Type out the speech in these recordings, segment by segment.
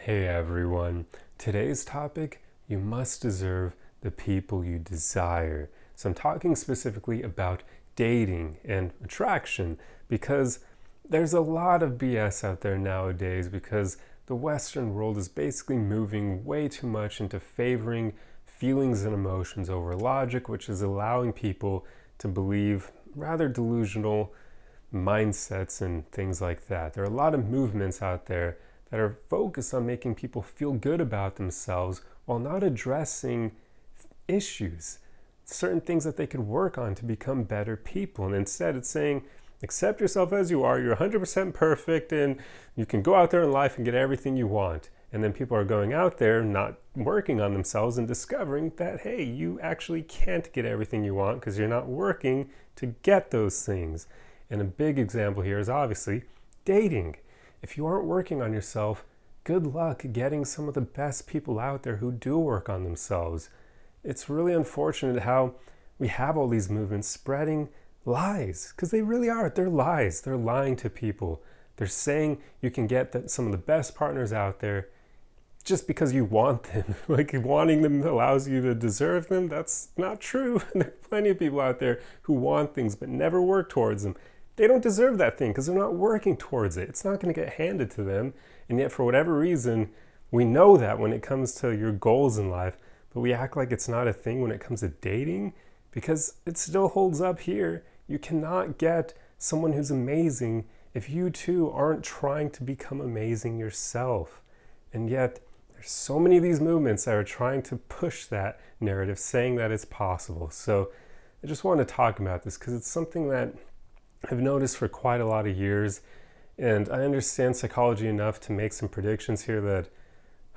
Hey everyone. Today's topic, you must deserve the people you desire. So I'm talking specifically about dating and attraction because there's a lot of BS out there nowadays because the Western world is basically moving way too much into favoring feelings and emotions over logic, which is allowing people to believe rather delusional mindsets and things like that. There are a lot of movements out there that are focused on making people feel good about themselves while not addressing issues, certain things that they could work on to become better people. And instead, it's saying, accept yourself as you are, you're 100% perfect, and you can go out there in life and get everything you want. And then people are going out there not working on themselves and discovering that, hey, you actually can't get everything you want because you're not working to get those things. And a big example here is obviously dating. If you aren't working on yourself, good luck getting some of the best people out there who do work on themselves. It's really unfortunate how we have all these movements spreading lies, because they really are. They're lies. They're lying to people. They're saying you can get some of the best partners out there just because you want them. Like wanting them allows you to deserve them. That's not true. There are plenty of people out there who want things but never work towards them. They don't deserve that thing because they're not working towards it. It's not going to get handed to them. And yet, for whatever reason, we know that when it comes to your goals in life, but we act like it's not a thing when it comes to dating because it still holds up here. You cannot get someone who's amazing if you too aren't trying to become amazing yourself. And yet, there's so many of these movements that are trying to push that narrative, saying that it's possible. So I just want to talk about this because it's something that I've noticed for quite a lot of years, and I understand psychology enough to make some predictions here that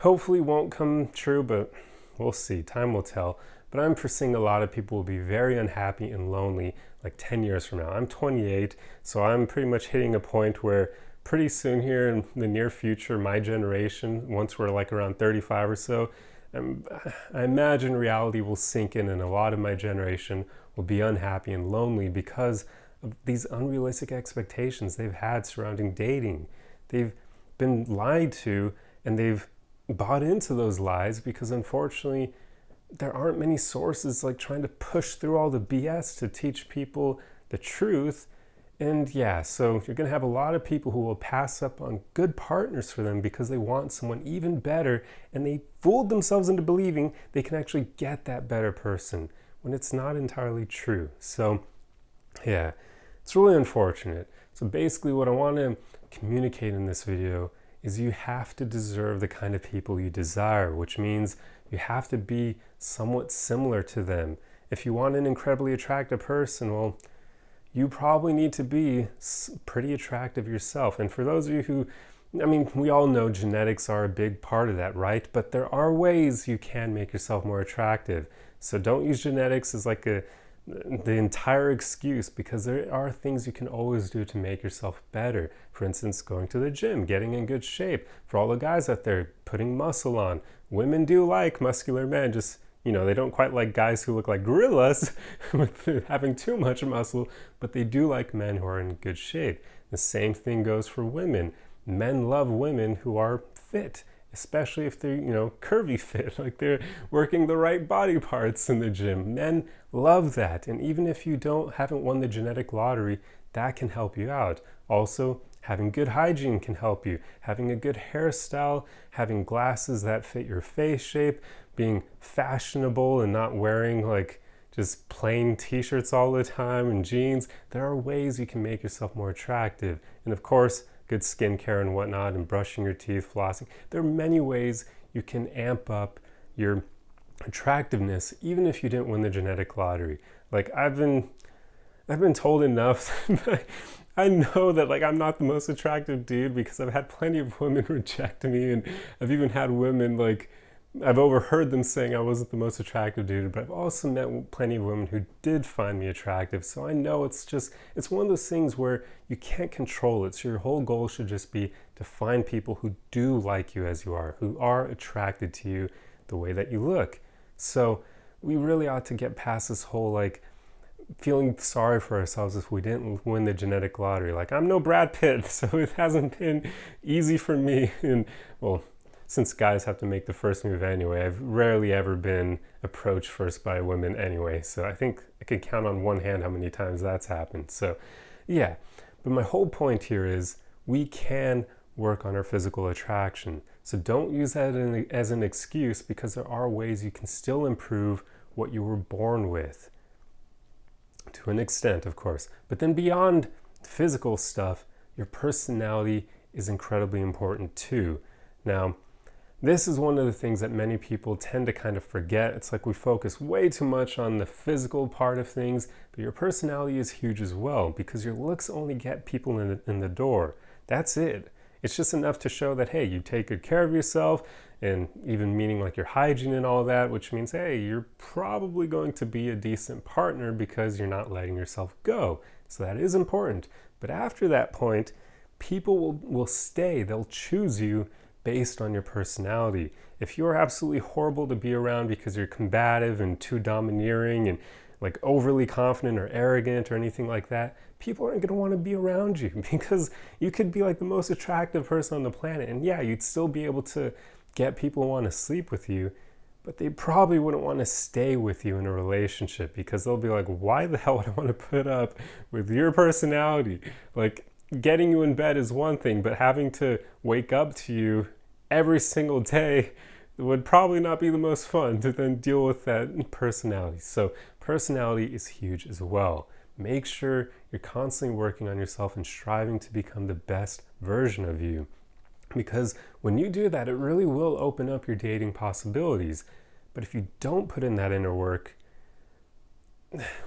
hopefully won't come true, but we'll see. Time will tell. But I'm foreseeing a lot of people will be very unhappy and lonely like 10 years from now. I'm 28, so I'm pretty much hitting a point where pretty soon here in the near future, my generation, once we're like around 35 or so, I imagine reality will sink in and a lot of my generation will be unhappy and lonely because of these unrealistic expectations they've had surrounding dating. They've been lied to and they've bought into those lies because unfortunately there aren't many sources like trying to push through all the BS to teach people the truth. And yeah, so you're going to have a lot of people who will pass up on good partners for them because they want someone even better and they fooled themselves into believing they can actually get that better person when it's not entirely true. So yeah, it's really unfortunate. So basically what I want to communicate in this video is you have to deserve the kind of people you desire, which means you have to be somewhat similar to them. If you want an incredibly attractive person, well, you probably need to be pretty attractive yourself. And for those of you who, we all know genetics are a big part of that, right? But there are ways you can make yourself more attractive. So don't use genetics as like the entire excuse because there are things you can always do to make yourself better. For instance, going to the gym, getting in good shape. For all the guys out there, putting muscle on. Women do like muscular men, just they don't quite like guys who look like gorillas with having too much muscle, but they do like men who are in good shape. The same thing goes for women. Men love women who are fit, especially if they're, curvy fit, like they're working the right body parts in the gym. Men love that. And even if you haven't won the genetic lottery, that can help you out. Also, having good hygiene can help you. Having a good hairstyle, having glasses that fit your face shape, being fashionable and not wearing like just plain t-shirts all the time and jeans. There are ways you can make yourself more attractive. And of course, good skincare and whatnot, and brushing your teeth, flossing. There are many ways you can amp up your attractiveness, even if you didn't win the genetic lottery. Like I've been told enough. I know that like I'm not the most attractive dude because I've had plenty of women reject me, and I've even had women like I've overheard them saying I wasn't the most attractive dude, but I've also met plenty of women who did find me attractive. So I know it's one of those things where you can't control it. So your whole goal should just be to find people who do like you as you are, who are attracted to you the way that you look. So we really ought to get past this whole like feeling sorry for ourselves if we didn't win the genetic lottery. Like I'm no Brad Pitt, so it hasn't been easy for me. And well, since guys have to make the first move anyway, I've rarely ever been approached first by women anyway. So I think I can count on one hand how many times that's happened. So yeah, but my whole point here is we can work on our physical attraction. So don't use that as an excuse, because there are ways you can still improve what you were born with. To an extent, of course. But then beyond physical stuff, your personality is incredibly important too. Now, this is one of the things that many people tend to kind of forget. It's like we focus way too much on the physical part of things, but your personality is huge as well, because your looks only get people in the door. That's it. It's just enough to show that, hey, you take good care of yourself, and even meaning like your hygiene and all that, which means, hey, you're probably going to be a decent partner because you're not letting yourself go. So that is important. But after that point, people will stay. They'll choose you based on your personality. If you're absolutely horrible to be around because you're combative and too domineering and like overly confident or arrogant or anything like that, people aren't going to want to be around you, because you could be like the most attractive person on the planet, and yeah, you'd still be able to get people to want to sleep with you, but they probably wouldn't want to stay with you in a relationship, because they'll be like, why the hell would I want to put up with your personality? Like, getting you in bed is one thing, but having to wake up to you every single day would probably not be the most fun to then deal with that personality. So personality is huge as well. Make sure you're constantly working on yourself and striving to become the best version of you. Because when you do that, it really will open up your dating possibilities. But if you don't put in that inner work,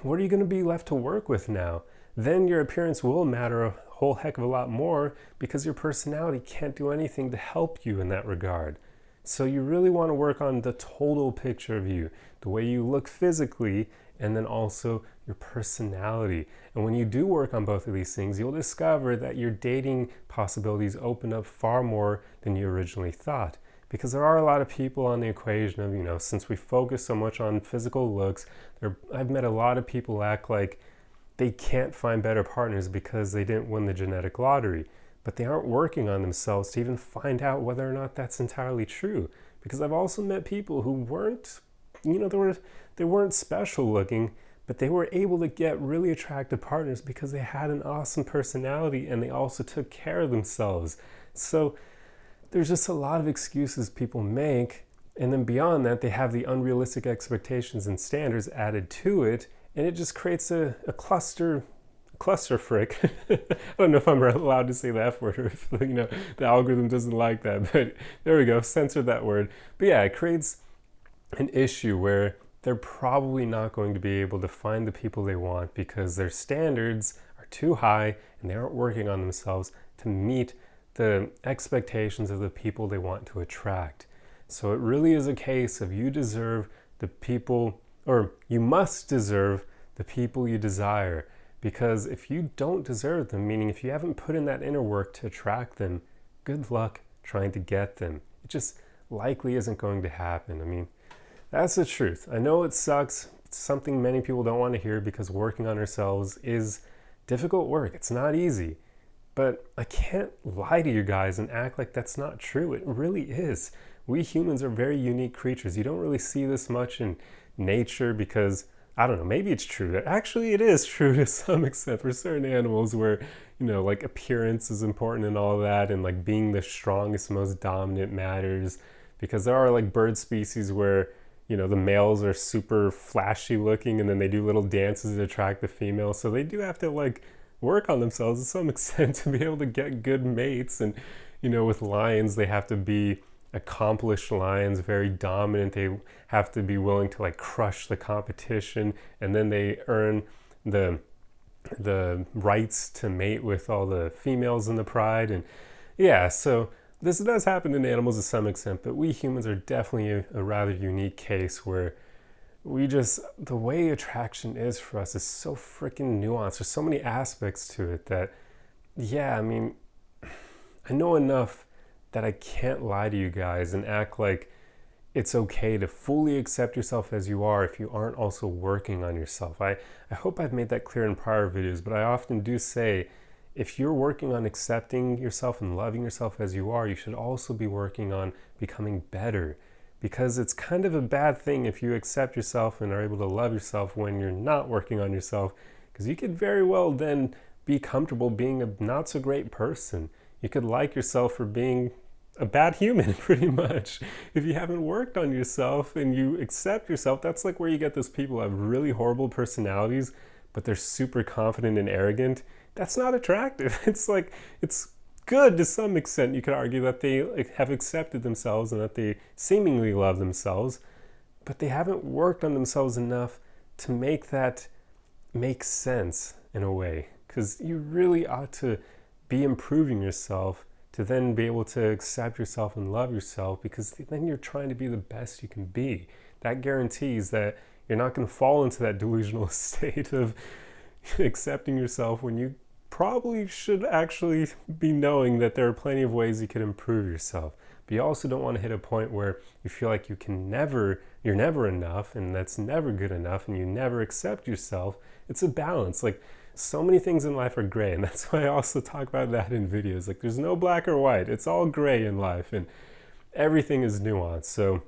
what are you going to be left to work with now? Then your appearance will matter a whole heck of a lot more, because your personality can't do anything to help you in that regard. So you really want to work on the total picture of you, the way you look physically, and then also your personality. And when you do work on both of these things, you'll discover that your dating possibilities open up far more than you originally thought. Because there are a lot of people on the equation of, since we focus so much on physical looks, I've met a lot of people act like they can't find better partners because they didn't win the genetic lottery. But they aren't working on themselves to even find out whether or not that's entirely true. Because I've also met people who weren't, they weren't special looking, but they were able to get really attractive partners because they had an awesome personality and they also took care of themselves. So there's just a lot of excuses people make, and then beyond that, they have the unrealistic expectations and standards added to it, and it just creates a cluster frick. I don't know if I'm allowed to say the F word, or if the algorithm doesn't like that, but there we go, censor that word. But yeah, it creates an issue where they're probably not going to be able to find the people they want because their standards are too high and they aren't working on themselves to meet the expectations of the people they want to attract. So it really is a case of you deserve the people, or you must deserve the people you desire. Because if you don't deserve them, meaning if you haven't put in that inner work to attract them, good luck trying to get them. It just likely isn't going to happen. I mean, that's the truth. I know it sucks. It's something many people don't want to hear, because working on ourselves is difficult work. It's not easy. But I can't lie to you guys and act like that's not true. It really is. We humans are very unique creatures. You don't really see this much in nature because, I don't know, maybe it's true. Actually, it is true to some extent for certain animals where, like appearance is important and all that, and like being the strongest, most dominant matters, because there are like bird species where, the males are super flashy looking and then they do little dances to attract the females. So they do have to like work on themselves to some extent to be able to get good mates. And, with lions, they have to be accomplished lions, very dominant. They have to be willing to like crush the competition, and then they earn the rights to mate with all the females in the pride. And yeah, so this does happen in animals to some extent, but we humans are definitely a rather unique case where the way attraction is for us is so freaking nuanced. There's so many aspects to it that, yeah, I mean, I know enough that I can't lie to you guys and act like it's okay to fully accept yourself as you are if you aren't also working on yourself. I hope I've made that clear in prior videos, but I often do say if you're working on accepting yourself and loving yourself as you are, you should also be working on becoming better. Because it's kind of a bad thing if you accept yourself and are able to love yourself when you're not working on yourself, because you could very well then be comfortable being a not so great person. You could like yourself for being a bad human, pretty much. If you haven't worked on yourself and you accept yourself, that's like where you get those people who have really horrible personalities, but they're super confident and arrogant. That's not attractive. It's like, it's good to some extent. You could argue that they have accepted themselves and that they seemingly love themselves, but they haven't worked on themselves enough to make that make sense in a way. Because you really ought to be improving yourself to then be able to accept yourself and love yourself, because then you're trying to be the best you can be. That guarantees that you're not going to fall into that delusional state of accepting yourself when you probably should actually be knowing that there are plenty of ways you can improve yourself. But you also don't want to hit a point where you feel like you're never enough, and that's never good enough, and you never accept yourself. It's a balance. Like, so many things in life are gray, and that's why I also talk about that in videos. Like, there's no black or white. It's all gray in life, and everything is nuanced. So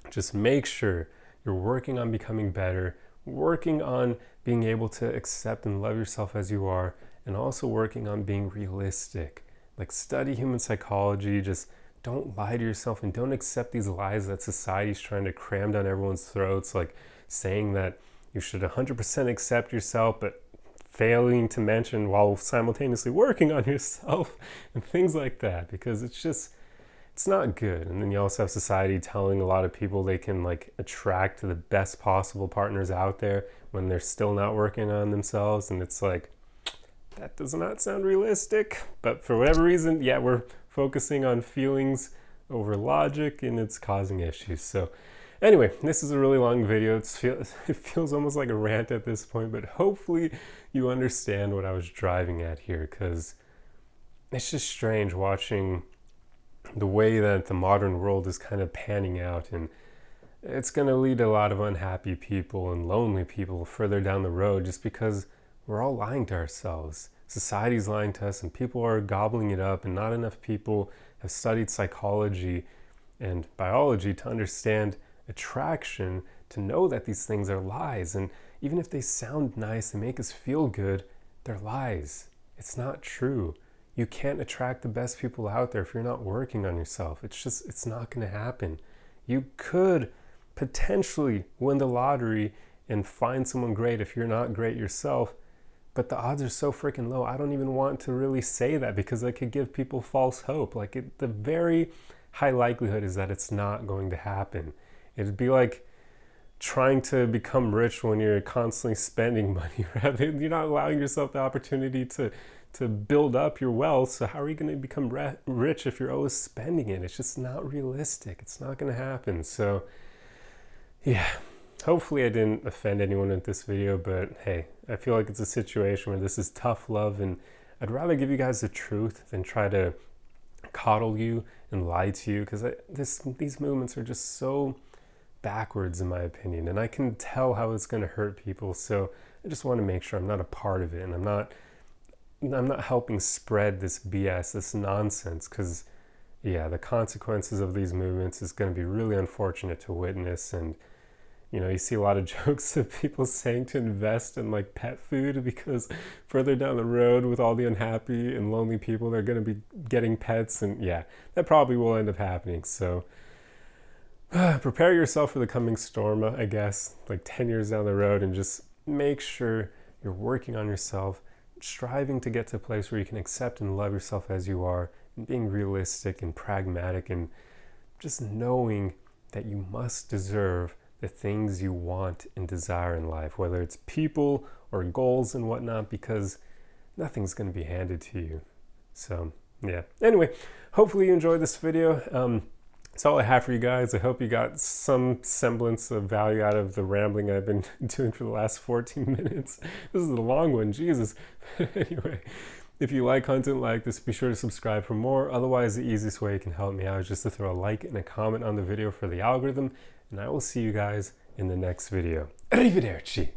just make sure you're working on becoming better, working on being able to accept and love yourself as you are, and also working on being realistic. Like, study human psychology. Just don't lie to yourself, and don't accept these lies that society's trying to cram down everyone's throats, like saying that you should 100% accept yourself, but failing to mention while simultaneously working on yourself and things like that, because it's not good. And then you also have society telling a lot of people they can like attract the best possible partners out there when they're still not working on themselves, and it's like, that does not sound realistic. But for whatever reason, yeah, we're focusing on feelings over logic, and it's causing issues. So anyway, this is a really long video. It feels almost like a rant at this point, but hopefully you understand what I was driving at here, because it's just strange watching the way that the modern world is kind of panning out, and it's going to lead to a lot of unhappy people and lonely people further down the road, just because we're all lying to ourselves. Society's lying to us, and people are gobbling it up, and not enough people have studied psychology and biology to understand attraction, to know that these things are lies. And even if they sound nice, they make us feel good, they're lies. It's not true. You can't attract the best people out there if you're not working on yourself. It's not going to happen. You could potentially win the lottery and find someone great if you're not great yourself, but the odds are so freaking low. I don't even want to really say that, because I could give people false hope. Like, the very high likelihood is that it's not going to happen. It'd be like trying to become rich when you're constantly spending money, right? You're not allowing yourself the opportunity to build up your wealth. So how are you going to become rich if you're always spending it? It's just not realistic. It's not going to happen. So yeah, hopefully I didn't offend anyone with this video, but hey, I feel like it's a situation where this is tough love, and I'd rather give you guys the truth than try to coddle you and lie to you, because these movements are just so backwards in my opinion, and I can tell how it's going to hurt people. So I just want to make sure I'm not a part of it, and I'm not helping spread this BS, this nonsense, because yeah, the consequences of these movements is going to be really unfortunate to witness. And you know, you see a lot of jokes of people saying to invest in like pet food, because further down the road with all the unhappy and lonely people, they're going to be getting pets, and yeah, that probably will end up happening. So prepare yourself for the coming storm, I guess, like 10 years down the road, and just make sure you're working on yourself, striving to get to a place where you can accept and love yourself as you are, and being realistic and pragmatic, and just knowing that you must deserve the things you want and desire in life, whether it's people or goals and whatnot, because nothing's going to be handed to you. So yeah, anyway, hopefully you enjoyed this video. That's all I have for you guys. I hope you got some semblance of value out of the rambling I've been doing for the last 14 minutes. This is a long one, Jesus. Anyway, if you like content like this, be sure to subscribe for more. Otherwise, the easiest way you can help me out is just to throw a like and a comment on the video for the algorithm, and I will see you guys in the next video. Arrivederci.